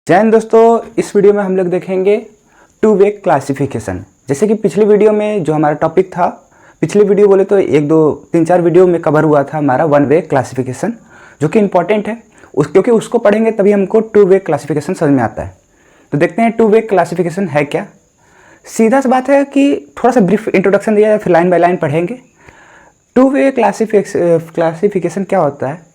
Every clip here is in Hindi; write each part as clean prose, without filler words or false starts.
जय हिंद दोस्तों, इस वीडियो में हम लोग देखेंगे टू वे क्लासिफिकेशन। जैसे कि पिछली वीडियो में जो हमारा टॉपिक था, पिछली वीडियो बोले तो 1-2-3-4 वीडियो में कवर हुआ था हमारा वन वे क्लासिफिकेशन, जो कि इम्पॉर्टेंट है क्योंकि उसको पढ़ेंगे तभी हमको टू वे क्लासिफिकेशन समझ में आता है। तो देखते हैं टू वे क्लासिफिकेशन है क्या। सीधा सा बात है कि थोड़ा सा ब्रीफ इंट्रोडक्शन दिया जाए, फिर लाइन बाय लाइन पढ़ेंगे। टू वे क्लासिफिकेशन क्या होता है?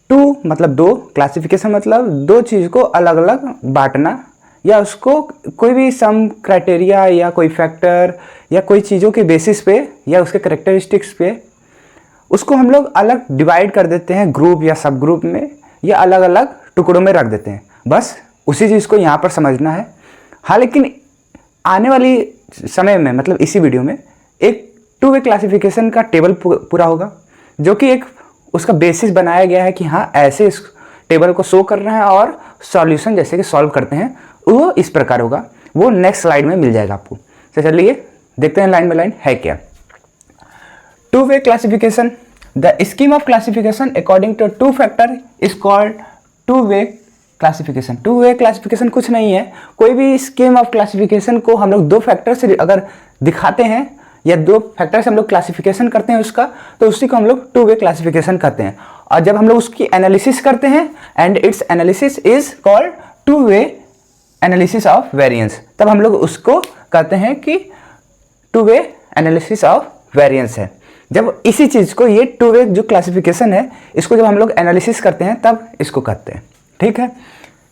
टू मतलब दो, क्लासिफिकेशन मतलब दो चीज़ को अलग अलग बांटना, या उसको कोई भी सम क्राइटेरिया या कोई फैक्टर या कोई चीज़ों के बेसिस पे या उसके करेक्टरिस्टिक्स पे उसको हम लोग अलग डिवाइड कर देते हैं ग्रुप या सब ग्रुप में, या अलग अलग टुकड़ों में रख देते हैं। बस उसी चीज़ को यहाँ पर समझना है। हाँ, लेकिन आने वाली समय में मतलब इसी वीडियो में एक टू वे क्लासिफिकेशन का टेबल पूरा होगा, जो कि एक उसका बेसिस बनाया गया है कि हाँ ऐसे इस टेबल को शो कर रहे हैं और सॉल्यूशन जैसे कि सॉल्व करते हैं वो इस प्रकार होगा। वो नेक्स्ट स्लाइड में मिल जाएगा आपको। तो चलिए देखते हैं लाइन बाय लाइन है क्या two way classification. The scheme of classification according to two factor is called two way classification. Two way classification कुछ नहीं है, कोई भी स्कीम ऑफ क्लासिफिकेशन को हम लोग दो फैक्टर से अगर दिखाते हैं या दो फैक्टर से हम लोग क्लासिफिकेशन करते हैं उसका, तो उसी को हम लोग टू वे क्लासिफिकेशन कहते हैं। और जब हम लोग उसकी एनालिसिस करते हैं and it's analysis is called two way analysis of variance, तब हम लोग उसको कहते हैं कि two way analysis of variance है। जब इसी चीज़ को, ये टू वे जो क्लासिफिकेशन है, इसको जब हम लोग एनालिसिस करते हैं तब इसको कहते हैं। ठीक है,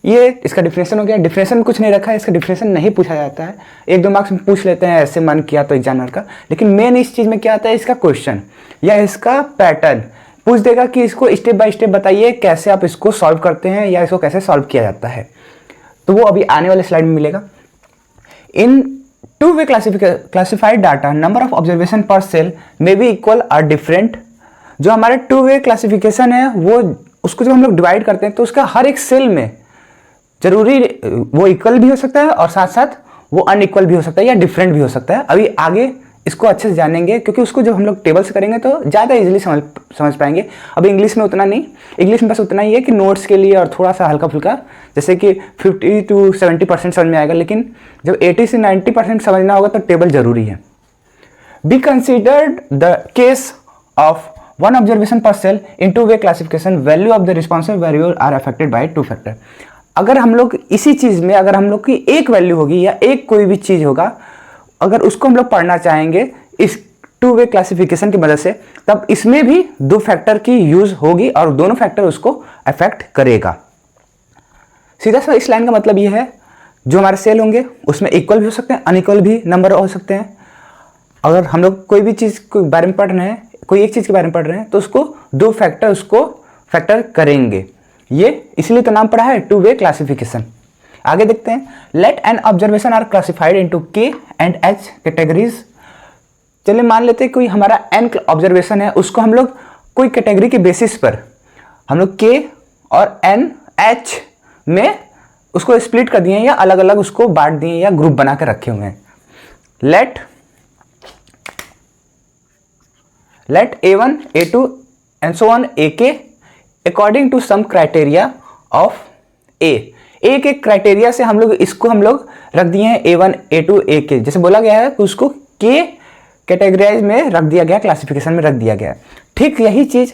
ये इसका डिफिनेशन हो गया। डिफिनेशन में कुछ नहीं रखा है, इसका डिफिनेशन नहीं पूछा जाता है। 1-2 मार्क्स में पूछ लेते हैं ऐसे मन किया तो एग्जामिनर का, लेकिन मेन इस चीज़ में क्या आता है, इसका क्वेश्चन या इसका पैटर्न पूछ देगा कि इसको स्टेप बाय स्टेप बताइए कैसे आप इसको सॉल्व करते हैं या इसको कैसे सॉल्व किया जाता है। तो वो अभी आने वाले स्लाइड में मिलेगा। In two way classified data number of observation per cell may be equal और डिफरेंट। जो हमारा टू वे क्लासिफिकेशन है वो उसको जब हम लोग डिवाइड करते हैं तो उसका हर एक सेल में जरूरी वो इक्वल भी हो सकता है और साथ साथ वो अनइक्वल भी हो सकता है या डिफरेंट भी हो सकता है। अभी आगे इसको अच्छे से जानेंगे, क्योंकि उसको जब हम लोग टेबल से करेंगे तो ज़्यादा इजीली समझ पाएंगे। अभी इंग्लिश में उतना नहीं, इंग्लिश में बस उतना ही है कि नोट्स के लिए और थोड़ा सा हल्का फुल्का, जैसे कि 50-70% समझ में आएगा, लेकिन जब 80-90% समझना होगा तो टेबल जरूरी है। Be considered the case of one observation per cell in two way classification, value of the responsive variable are affected by two factor. अगर हम लोग इसी चीज़ में, अगर हम लोग की एक वैल्यू होगी या एक कोई भी चीज़ होगा, अगर उसको हम लोग पढ़ना चाहेंगे इस टू वे क्लासिफिकेशन की मदद से, तब इसमें भी दो फैक्टर की यूज होगी और दोनों फैक्टर उसको अफेक्ट करेगा। सीधा सा इस लाइन का मतलब ये है, जो हमारे सेल होंगे उसमें इक्वल भी हो सकते हैं, अनइक्वल भी नंबर हो सकते हैं। अगर हम लोग कोई भी चीज़ के बारे में पढ़ रहे हैं, कोई एक चीज़ के बारे में पढ़ रहे हैं, तो उसको दो फैक्टर उसको फैक्टर करेंगे। ये इसलिए तो नाम पड़ा है टू वे क्लासिफिकेशन। आगे देखते हैं। Let N observation are classified into K and H categories. चलिए मान लेते हैं कोई हमारा एन ऑब्जर्वेशन है, उसको हम लोग कोई कैटेगरी के बेसिस पर हम लोग के और एन एच में उसको स्प्लिट कर दिए या अलग अलग उसको बांट दिए या ग्रुप बना कर रखे हुए हैं। Let A1 A2 and so on AK according to some criteria of A। एक एक क्राइटेरिया से हम लोग इसको हम लोग रख दिए हैं A1 A2 AK। जैसे बोला गया है कि उसको K कैटेगराइज में रख दिया गया, क्लासिफिकेशन में रख दिया गया। ठीक यही चीज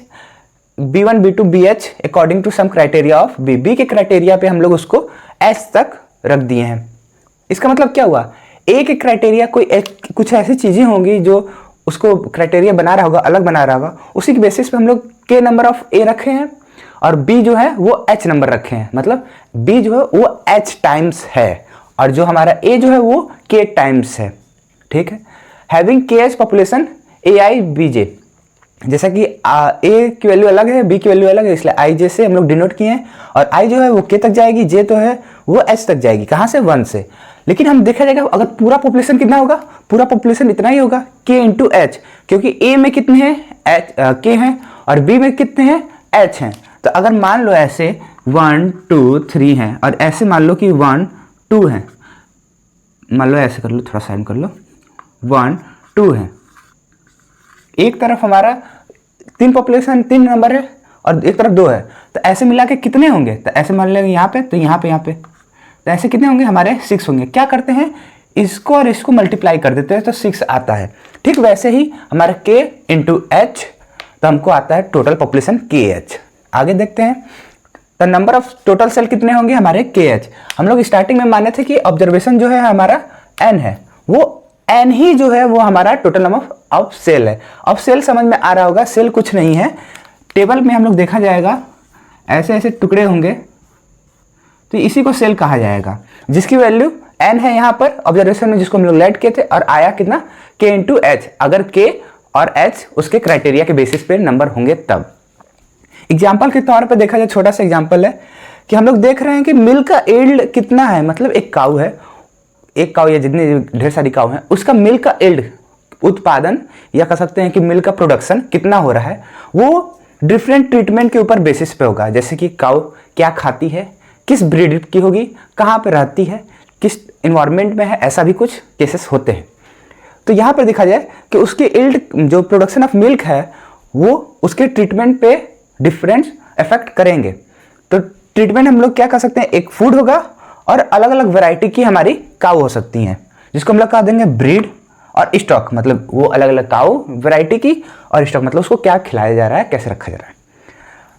B1 B2 BH according to some criteria of B। B के क्राइटेरिया पे हम लोग उसको H तक रख दिए हैं। इसका मतलब क्या हुआ, एक एक क्राइटेरिया कुछ ऐसी चीजें होंगी जो उसको क्राइटेरिया बना रहा होगा, अलग बना रहा होगा, उसी के बेसिस पे हम लोग K नंबर ऑफ A रखे हैं और B जो है वो H नंबर रखे हैं। मतलब B जो है वो H टाइम्स है और जो हमारा A जो है वो K टाइम्स है। ठीक है, having KH population AI BJ। जैसा कि A की वैल्यू अलग है, B की वैल्यू अलग है, इसलिए IJ से हम लोग डिनोट किए हैं। और I जो है वो K तक जाएगी, J तो है वो H तक जाएगी। कहाँ से? 1 से। लेकिन हम देखा जाएगा अगर पूरा पॉपुलेशन कितना होगा, पूरा पॉपुलेशन इतना ही होगा K इंटू H, क्योंकि A में कितने हैं K हैं और B में कितने हैं H हैं। तो अगर मान लो ऐसे 1 2 3 हैं और ऐसे मान लो कि 1 2 हैं, मान लो ऐसे कर लो, थोड़ा साइड कर लो, 1 2 है। एक तरफ हमारा 3 नंबर है और एक तरफ 2 है, तो ऐसे मिला के कितने होंगे? तो ऐसे मान लेंगे यहाँ पे, तो यहाँ पे, तो ऐसे कितने होंगे? हमारे 6 होंगे। क्या करते हैं, इसको और इसको मल्टीप्लाई कर देते हैं तो 6 आता है। ठीक वैसे ही हमारा K इंटू एच, तो हमको आता है टोटल पॉपुलेशन KH। आगे देखते हैं, तो नंबर ऑफ टोटल सेल कितने होंगे हमारे? KH। हम लोग स्टार्टिंग में माने थे कि ऑब्जर्वेशन जो है हमारा N है, वो N ही जो है वो हमारा टोटल नंबर ऑफ सेल है। अब सेल समझ में आ रहा होगा, सेल कुछ नहीं है, टेबल में हम लोग देखा जाएगा ऐसे ऐसे टुकड़े होंगे, तो इसी को सेल कहा जाएगा, जिसकी वैल्यू N है यहाँ पर ऑब्जर्वेशन में, जिसको हम लोग लेट किए थे, और आया कितना? K into H. अगर K और H उसके क्राइटेरिया के बेसिस पे नंबर होंगे तब। एग्जाम्पल के तौर पे देखा जाए, छोटा सा एग्जाम्पल है कि हम लोग देख रहे हैं कि मिल्क का यील्ड कितना है, मतलब एक काऊ है, एक काऊ या जितनी ढेर सारी काऊ हैं, उसका मिल्क का यील्ड उत्पादन, या कह सकते हैं कि मिल्क का प्रोडक्शन कितना हो रहा है, वो डिफरेंट ट्रीटमेंट के ऊपर बेसिस पे होगा। जैसे कि काऊ क्या खाती है, किस ब्रीड की होगी, कहाँ पे रहती है, किस इन्वायरमेंट में है, ऐसा भी कुछ केसेस होते हैं। तो यहाँ पर देखा जाए कि उसकी यील्ड, जो प्रोडक्शन ऑफ मिल्क है, वो उसके ट्रीटमेंट पे डिफरेंस इफेक्ट करेंगे। तो ट्रीटमेंट हम लोग क्या कर सकते हैं, एक फूड होगा और अलग अलग वैरायटी की हमारी काऊ हो सकती हैं, जिसको हम लोग कह देंगे ब्रीड और स्टॉक, मतलब वो अलग अलग काऊ वैरायटी की, और स्टॉक मतलब उसको क्या खिलाया जा रहा है, कैसे रखा जा रहा है।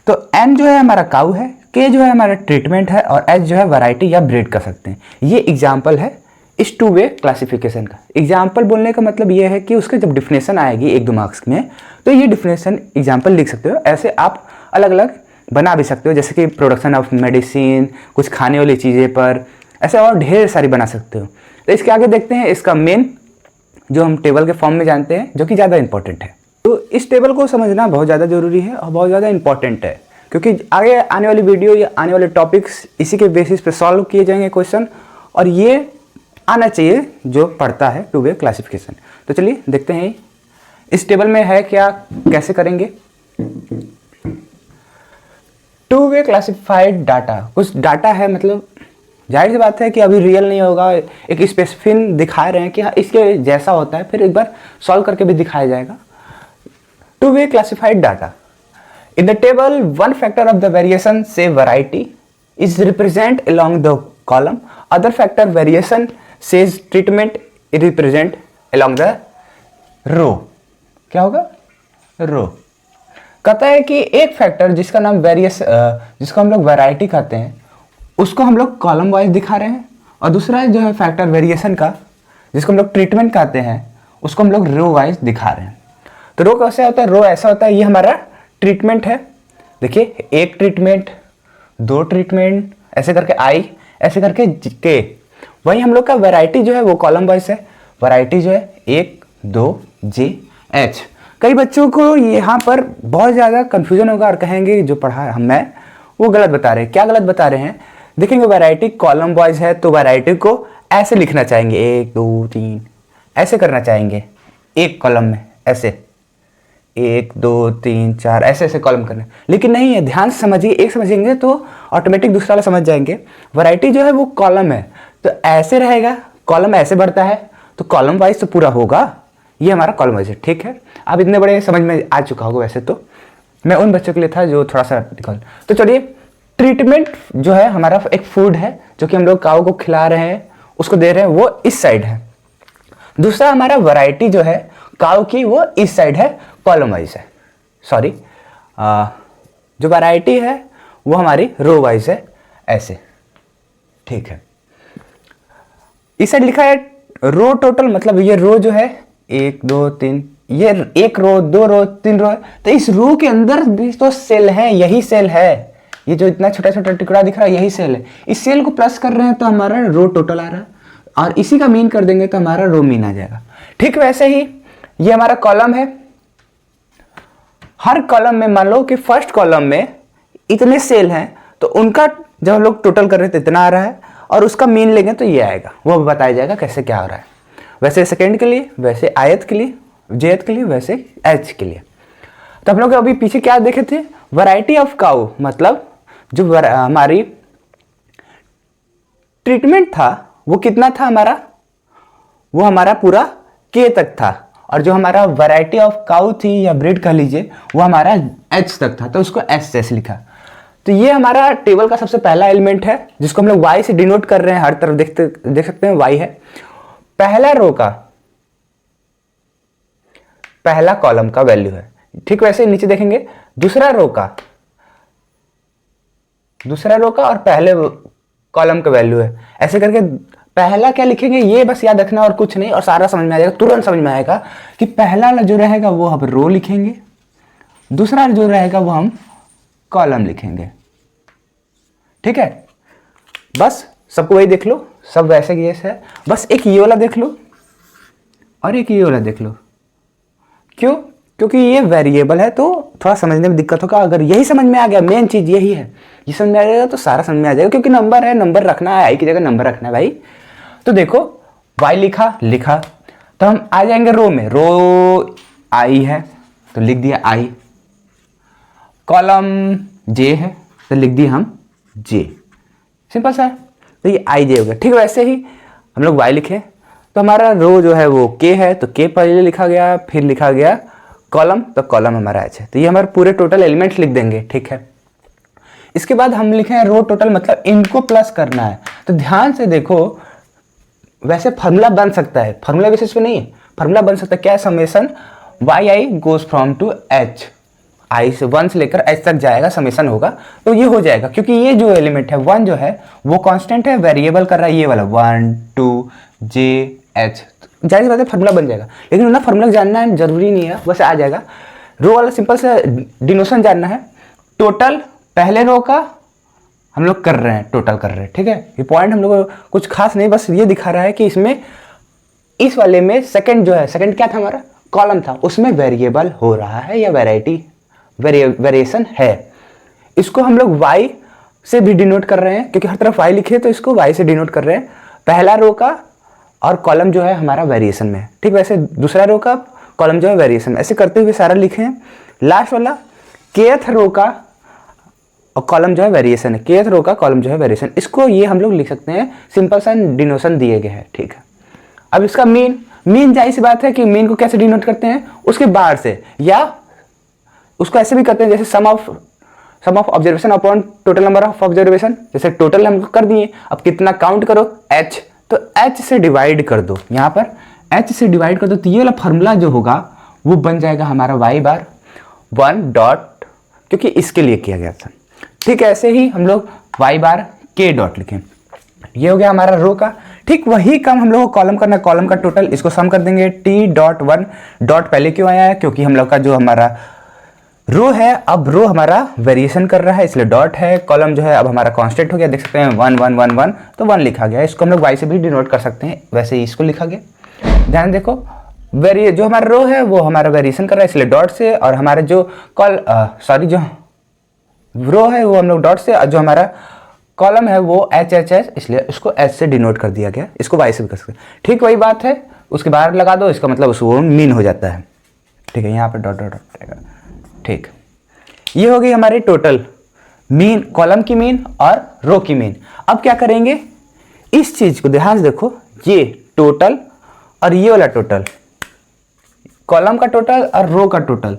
तो N जो है हमारा काऊ है, K जो है हमारा ट्रीटमेंट है, और H जो है वैरायटी या ब्रीड कर सकते हैं। ये एग्जाम्पल है इस 2 वे क्लासिफिकेशन का। एग्जाम्पल बोलने का मतलब ये है कि उसके जब डिफिनेशन आएगी 1-2 मार्क्स में, तो ये डिफिनेशन एग्जाम्पल लिख सकते हो। ऐसे आप अलग अलग बना भी सकते हो, जैसे कि प्रोडक्शन ऑफ मेडिसिन, कुछ खाने वाली चीज़ें पर, ऐसे और ढेर सारी बना सकते हो। तो इसके आगे देखते हैं इसका मेन, जो हम टेबल के फॉर्म में जानते हैं, जो कि ज़्यादा इंपॉर्टेंट है। तो इस टेबल को समझना बहुत ज़्यादा ज़रूरी है और बहुत ज़्यादा इंपॉर्टेंट है, क्योंकि आगे आने वाली वीडियो या आने वाले टॉपिक्स इसी के बेसिस पे सॉल्व किए जाएंगे क्वेश्चन, और ये आना चाहिए जो पढ़ता है 2 वे क्लासिफिकेशन। तो चलिए देखते हैं इस टेबल में है क्या, कैसे करेंगे। 2 वे क्लासिफाइड डाटा, कुछ डाटा है, मतलब जाहिर सी बात है कि अभी रियल नहीं होगा, एक स्पेसिफिक दिखा रहे हैं कि हाँ इसके जैसा होता है, फिर एक बार सॉल्व करके भी दिखाया जाएगा। 2 way classified data, in the table one factor of the variation, say variety, is represent along the column, other factor variation says treatment is represent along the row। क्या होगा? रो। कहता है कि एक फैक्टर जिसका नाम जिसको हम लोग वैरायटी कहते हैं, उसको हम लोग कॉलम वाइज दिखा रहे हैं, और दूसरा जो है फैक्टर वेरिएशन का, जिसको हम लोग ट्रीटमेंट कहते हैं, उसको हम लोग रो वाइज दिखा रहे हैं। तो रो कैसे होता है? रो ऐसा होता है, ये हमारा ट्रीटमेंट है, देखिए 1 ट्रीटमेंट, 2 ट्रीटमेंट, ऐसे करके I, ऐसे करके K। वही हम लोग का वैरायटी जो है वो कॉलम वाइज है, वैरायटी जो है 1, 2, J, H। कई बच्चों को यहाँ पर बहुत ज़्यादा कन्फ्यूजन होगा और कहेंगे जो पढ़ा मैं वो गलत बता रहे हैं। क्या गलत बता रहे हैं? देखेंगे वैरायटी कॉलम वाइज है, तो वैरायटी को ऐसे लिखना चाहेंगे, 1, 2, 3, ऐसे करना चाहेंगे, एक कॉलम में ऐसे 1, 2, 3, 4 ऐसे ऐसे कॉलम करने, लेकिन नहीं है। ध्यान से समझिए, एक समझेंगे तो ऑटोमेटिक दूसरा वाला समझ जाएंगे। वैरायटी जो है वो कॉलम है, तो ऐसे रहेगा, कॉलम ऐसे बढ़ता है, तो कॉलम वाइज तो पूरा होगा, ये हमारा कॉलम वाइज है। ठीक है, अब इतने बड़े समझ में आ चुका होगा। वैसे तो मैं उन बच्चों के लिए था जो थोड़ा सा डिफिकल्ट। तो चलिए, ट्रीटमेंट जो है हमारा एक फूड है जो कि हम लोग काऊ को खिला रहे हैं, उसको दे रहे हैं, वो इस साइड है। दूसरा हमारा वैरायटी जो है काऊ की, वो इस साइड है, कॉलम वाइज है। सॉरी, जो वैरायटी है वो हमारी रो वाइज है, ऐसे। ठीक है, इस साइड लिखा है रो टोटल, मतलब ये रो जो है 1, 2, 3, ये 1 रो, 2 रो, 3 रो है, तो इस रो के अंदर भी तो सेल है, यही सेल है, ये जो इतना छोटा छोटा टुकड़ा दिख रहा है यही सेल है। इस सेल को प्लस कर रहे हैं तो हमारा रो टोटल आ रहा है, और इसी का मीन कर देंगे तो हमारा रो मीन आ जाएगा। ठीक वैसे ही ये हमारा कॉलम है, हर कॉलम में मान लो कि फर्स्ट कॉलम में इतने सेल हैं, तो उनका जब हम लोग टोटल कर रहे हैं तो इतना आ रहा है, और उसका मीन लेंगे तो ये आएगा, वो बताया जाएगा कैसे क्या हो रहा है। वैसे सेकेंड के लिए, वैसे आयत के लिए, जेथ के लिए, वैसे एच के लिए। तो हम लोग अभी पीछे क्या देखे थे? वैरायटी ऑफ काऊ, मतलब जो हमारी ट्रीटमेंट था वो कितना था हमारा, वो हमारा पूरा K तक था, और जो हमारा वैरायटी ऑफ काउ थी या ब्रीड कह लीजिए वो हमारा एच तक था, तो उसको एच से ऐसे लिखा। तो ये हमारा टेबल का सबसे पहला एलिमेंट है जिसको हम लोग वाई से डिनोट कर रहे हैं, हर तरफ देख सकते हैं वाई है। पहला रो का पहला कॉलम का वैल्यू है, ठीक वैसे नीचे देखेंगे दूसरा रो का और पहले कॉलम का वैल्यू है। ऐसे करके पहला क्या लिखेंगे ये बस याद रखना और कुछ नहीं, और सारा समझ में आ जाएगा, तुरंत समझ में आएगा कि पहला जो रहेगा वो हम रो लिखेंगे, दूसरा जो रहेगा वो हम कॉलम लिखेंगे। ठीक है, बस सबको वही देख लो, सब वैसे की जैसे है, बस एक ये वाला देख लो और एक ये वाला देख लो। क्यों? क्योंकि ये वेरिएबल है तो थोड़ा समझने में दिक्कत होगा। अगर यही समझ में आ गया, मेन चीज यही है, ये समझ में आ जाएगा तो सारा समझ में आ जाएगा, क्योंकि नंबर है, नंबर रखना है, आई की जगह नंबर रखना है भाई। तो देखो वाई लिखा तो हम आ जाएंगे रो में, रो आई है तो लिख दिया आई, कॉलम जे है तो लिख दिया हम जे, सिंपल सा है। तो ये आई जे हो गया। ठीक वैसे ही हम लोग वाई लिखे तो हमारा रो जो है वो के है तो के पहले लिखा गया, फिर लिखा गया कॉलम, तो कॉलम हमारा एच है। तो ये हमारे पूरे टोटल एलिमेंट्स लिख देंगे। ठीक है, इसके बाद हम लिखे हैं रो टोटल, मतलब इनको प्लस करना है। तो ध्यान से देखो, वैसे फार्मूला बन सकता है, फार्मूला बेसिस पे नहीं है, फार्मूला बन सकता है क्या, summation Y I goes from to H, I से 1 से लेकर एच तक जाएगा, समेशन होगा तो ये हो जाएगा। क्योंकि ये जो एलिमेंट है 1 जो है वो कांस्टेंट है, वेरिएबल कर रहा है ये वाला 1 2 जे एच, जाहिर बात है फार्मूला बन जाएगा। लेकिन ना फार्मूला जानना है जरूरी नहीं है, बस आ जाएगा। रो वाला सिंपल से डिनोशन जानना है, टोटल पहले रो का हम लोग कर रहे हैं, टोटल कर रहे हैं। ठीक है, ये पॉइंट हम लोग कुछ खास नहीं, बस ये दिखा रहा है कि इसमें इस वाले में सेकंड जो है, सेकंड क्या था हमारा, कॉलम था, उसमें वेरिएबल हो रहा है या वैरायटी वेरिएशन है। इसको हम लोग वाई से भी डिनोट कर रहे हैं, क्योंकि हर तरफ वाई लिखे तो इसको वाई से डिनोट कर रहे हैं। पहला रो का और कॉलम जो है हमारा वेरिएशन में है। ठीक वैसे दूसरा रो का कॉलम जो है वेरिएशन में, ऐसे करते हुए सारा लिखे हैं। लास्ट वाला केथ रो का और कॉलम जो है वेरिएशन है, केथ रो का कॉलम जो है वेरिएशन, इसको ये हम लोग लिख सकते हैं, सिंपल सा डिनोशन दिए गए हैं। ठीक है, अब इसका मीन जाहिर सी बात है कि मीन को कैसे डिनोट करते हैं, उसके बाहर से, या उसको ऐसे भी करते हैं जैसे sum of observation upon total number of observation. जैसे टोटल हम कर दिए, अब कितना काउंट करो एच, तो एच से डिवाइड कर दो, यहाँ पर एच से डिवाइड कर दो, तो ये वाला फार्मूला जो होगा वो बन जाएगा हमारा वाई बार 1 डॉट, क्योंकि इसके लिए किया गया था। ठीक है, ऐसे ही हम लोग वाई बार के डॉट लिखें, ये हो गया हमारा रो का। ठीक वही काम हम लोग को कॉलम करना है, कॉलम का टोटल, इसको सम कर देंगे। टी डॉट 1 डॉट पहले क्यों आया है, क्योंकि हम लोग का जो हमारा रो है, अब रो हमारा वेरिएशन कर रहा है इसलिए डॉट है। कॉलम जो है अब हमारा कांस्टेंट हो गया, देख सकते हैं 1 1 1 1, तो 1 लिखा गया। इसको हम लोग वाई से भी डिनोट कर सकते हैं, वैसे ही इसको लिखा गया। ध्यान देखो, जो हमारा रो है वो हमारा वेरिएशन कर रहा है इसलिए डॉट से, और हमारे जो जो रो है वो हम लोग डॉट से, और जो हमारा कॉलम है वो एच एच एच, इसलिए इसको एच से डिनोट कर दिया गया। इसको वाई से भी कर सकते हैं। ठीक वही बात है, उसके बाहर लगा दो, इसका मतलब उसको मीन हो जाता है। ठीक है, यहाँ पर डॉट डॉट डॉट रहेगा। ठीक, ये हो गई हमारी टोटल मीन, कॉलम की मीन और रो की मीन। अब क्या करेंगे, इस चीज को ध्यान से देखो, ये टोटल और ये वाला टोटल, कॉलम का टोटल और रो का टोटल,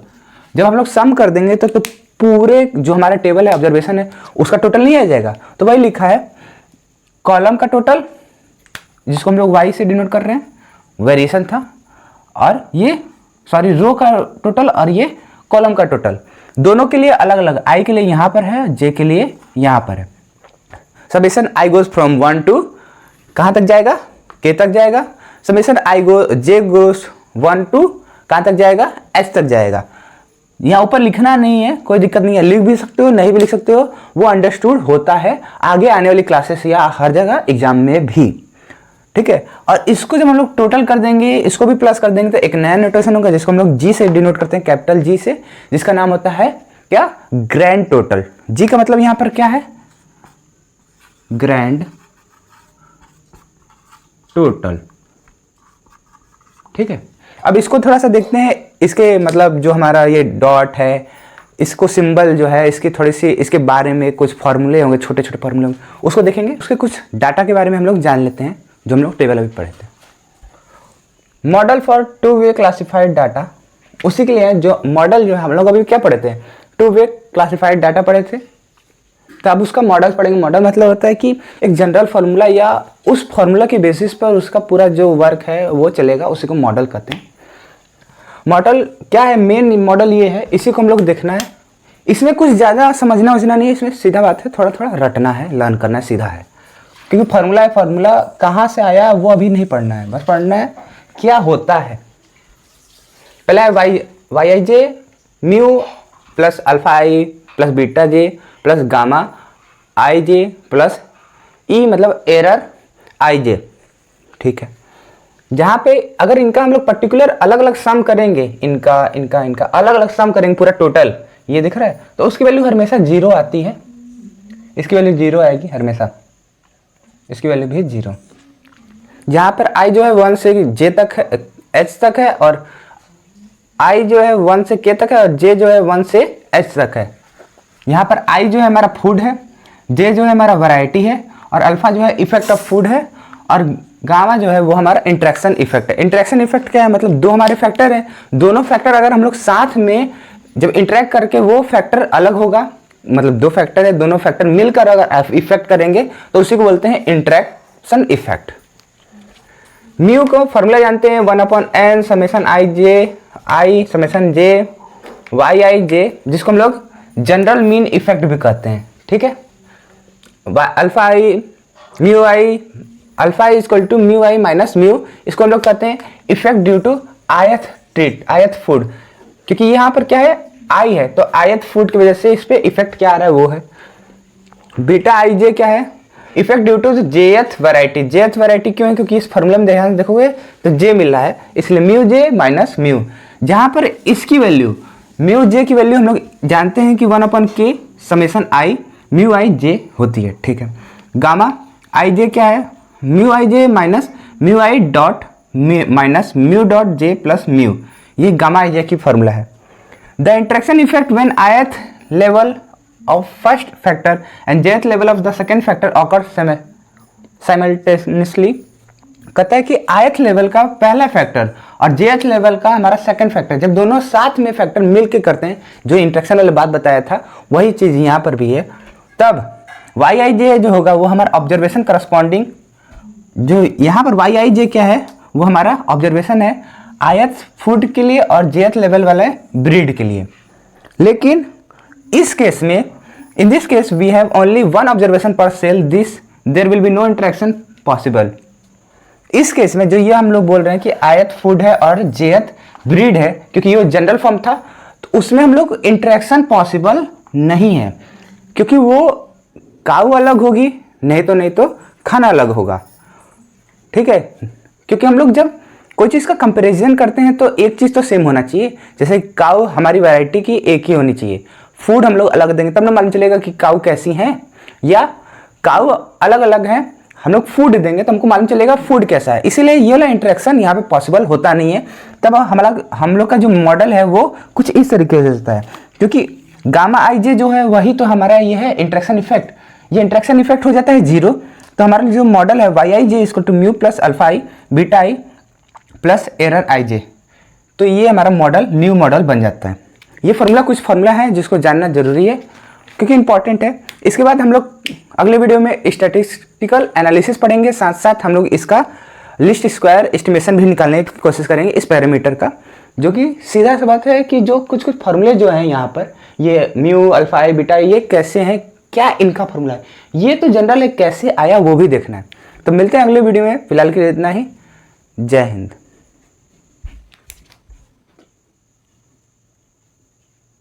जब हम लोग सम कर देंगे तो पूरे जो हमारा टेबल है, ऑब्जर्वेशन है, उसका टोटल नहीं आ जाएगा। तो वही लिखा है कॉलम का टोटल, जिसको हम लोग वाई से डिनोट कर रहे हैं, वेरिएशन था, और ये रो का टोटल और ये कॉलम का टोटल, दोनों के लिए अलग अलग, आई के लिए यहाँ पर है, जे के लिए यहाँ पर है। Summation I goes from 1 to कहाँ तक जाएगा, के तक जाएगा। समेशन जे गोज 1 टू कहाँ तक जाएगा, एच तक जाएगा। यहाँ ऊपर लिखना नहीं है, कोई दिक्कत नहीं है, लिख भी सकते हो, नहीं भी लिख सकते हो, वो अंडरस्टूड होता है आगे आने वाली क्लासेस या हर जगह एग्जाम में भी। ठीक है, और इसको जब हम लोग टोटल कर देंगे, इसको भी प्लस कर देंगे, तो एक नया नोटेशन होगा जिसको हम लोग जी से डिनोट करते हैं, कैपिटल जी से, जिसका नाम होता है क्या, ग्रैंड टोटल। जी का मतलब यहां पर क्या है, ग्रैंड टोटल। ठीक है, अब इसको थोड़ा सा देखते हैं, इसके मतलब जो हमारा ये डॉट है, इसको सिंबल जो है, इसकी थोड़ी सी इसके बारे में कुछ फॉर्मूले होंगे, छोटे छोटे फॉर्मूले होंगे, उसको देखेंगे। उसके कुछ डाटा के बारे में हम लोग जान लेते हैं, जो हम लोग टेबल अभी पढ़े थे। Model for to way classified data, उसी के लिए जो मॉडल जो है हम लोग अभी क्या पढ़े थे, टू वे क्लासिफाइड डाटा पढ़े थे, तो अब उसका मॉडल पढ़ेंगे। मॉडल मतलब होता है कि एक जनरल फार्मूला या उस फार्मूला की बेसिस पर उसका पूरा जो वर्क है वो चलेगा, उसी को मॉडल कहते हैं। मॉडल क्या है, मेन मॉडल ये है, इसी को हम लोग देखना है। इसमें कुछ ज़्यादा समझना वझना नहीं है, इसमें सीधा बात है, थोड़ा थोड़ा रटना है, लर्न करना है, सीधा है। क्योंकि फार्मूला है, फार्मूला कहाँ से आया वो अभी नहीं पढ़ना है, बस पढ़ना है क्या होता है। पहले है Y I J mu plus alpha I plus beta J plus gamma I J plus E मतलब एरर आई जे, ठीक है। जहाँ पे अगर इनका हम लोग पर्टिकुलर अलग अलग सम करेंगे, इनका इनका इनका अलग अलग सम करेंगे, पूरा टोटल ये दिख रहा है, तो उसकी वैल्यू हमेशा 0 आती है। इसकी वैल्यू 0 आएगी हमेशा, इसकी वैल्यू भी 0। जहाँ पर आई जो है 1 से जे तक है, एच तक है, और आई जो है 1 से के तक है, और जे जो है 1 से एच तक है। यहाँ पर आई जो है हमारा फूड है, जे जो है हमारा वैरायटी है, और अल्फा जो है इफेक्ट ऑफ फूड है, और गामा जो है वो हमारा इंटरेक्शन इफेक्ट है। इंटरेक्शन इफेक्ट क्या है, मतलब दो हमारे फैक्टर हैं, दोनों फैक्टर अगर हम लोग साथ में जब इंटरेक्ट करके वो फैक्टर अलग होगा, मतलब दो फैक्टर है, दोनों फैक्टर मिलकर अगर इफेक्ट करेंगे तो उसी को बोलते हैं इंटरेक्शन इफेक्ट। म्यू को फॉर्मूला जानते हैं, 1/n summation I J I summation J Y I J, जिसको हम लोग जनरल मीन इफेक्ट भी कहते हैं, ठीक है। Alpha I mu I, alpha is equal to mu I minus mu, इसको हम लोग कहते हैं effect due to ith treat, ith food, क्योंकि यहाँ पर क्या है आई है, तो आयत फूड की वजह से इस पे इफेक्ट क्या आ रहा है वो है। बीटा आई जे क्या है, इफेक्ट ड्यू टू जेथ वैरायटी। जेथ वैरायटी क्यों है, क्योंकि इस फॉर्मूले में ध्यान देखोगे तो जे मिल रहा है, इसलिए म्यू जे माइनस म्यू। जहाँ पर इसकी वैल्यू म्यू जे की वैल्यू हम लोग जानते हैं कि 1/k समेशन आई म्यू आई जे होती है, ठीक है। गामा आई जे क्या है, mu I J minus mu I dot minus mu dot J plus mu, ये गामा आई जे की फॉर्मूला है। The interaction effect when ith level of first factor and jth level of the second factor occur simultaneously, कहता है कि ith लेवल का पहला फैक्टर और jth लेवल का हमारा सेकेंड फैक्टर जब दोनों साथ में फैक्टर मिलके करते हैं, जो इंटरेक्शन वाली बात बताया था वही चीज़ यहाँ पर भी है, तब वाई आई जे जो होगा वो हमारा ऑब्जर्वेशन करस्पॉन्डिंग, जो यहाँ पर वाई आई जे क्या है वो हमारा ऑब्जर्वेशन है आयत फूड के लिए और जेथ लेवल वाले ब्रीड के लिए। लेकिन इस केस में, in this case we have only one observation per cell, this there will be no interaction possible. इस केस में जो ये हम लोग बोल रहे हैं कि आयत फूड है और जेथ ब्रीड है, क्योंकि ये जनरल फॉर्म था, तो उसमें हम लोग इंटरेक्शन पॉसिबल नहीं है, क्योंकि वो काऊ अलग होगी, नहीं तो खाना अलग होगा, ठीक है। क्योंकि हम लोग जब कोई चीज़ का कंपैरिजन करते हैं तो एक चीज़ तो सेम होना चाहिए, जैसे काऊ हमारी वैरायटी की एक ही होनी चाहिए, फूड हम लोग अलग देंगे तब ना मालूम चलेगा कि काऊ कैसी हैं, या काऊ अलग अलग हैं हम लोग फूड देंगे तो हमको मालूम चलेगा फूड कैसा है। इसीलिए ये वाला इंटरेक्शन यहाँ पे पॉसिबल होता नहीं है। तब हम लोग का जो मॉडल है वो कुछ इस तरीके से होता है, क्योंकि गामा आई जे जो है वही तो हमारा ये है इंटरेक्शन इफेक्ट, ये इंटरेक्शन इफेक्ट हो जाता है 0, तो हमारा जो मॉडल है Y I J equal to mu plus alpha I beta I plus error I J, तो ये हमारा मॉडल न्यू मॉडल बन जाता है। ये फार्मूला कुछ फार्मूला है जिसको जानना जरूरी है क्योंकि इंपॉर्टेंट है। इसके बाद हम लोग अगले वीडियो में स्टैटिस्टिकल एनालिसिस पढ़ेंगे, साथ साथ हम लोग इसका लिस्ट स्क्वायर एस्टिमेशन भी निकालने की कोशिश करेंगे इस पैरामीटर का, जो कि सीधा सी बात है कि जो कुछ फार्मूले जो हैं यहाँ पर, ये म्यू अल्फा आई बीटा ये कैसे हैं, क्या इनका फार्मूला है, ये तो जनरल है, कैसे आया वो भी देखना है। तो मिलते हैं अगले वीडियो में, फिलहाल के लिए इतना ही। जय हिंद।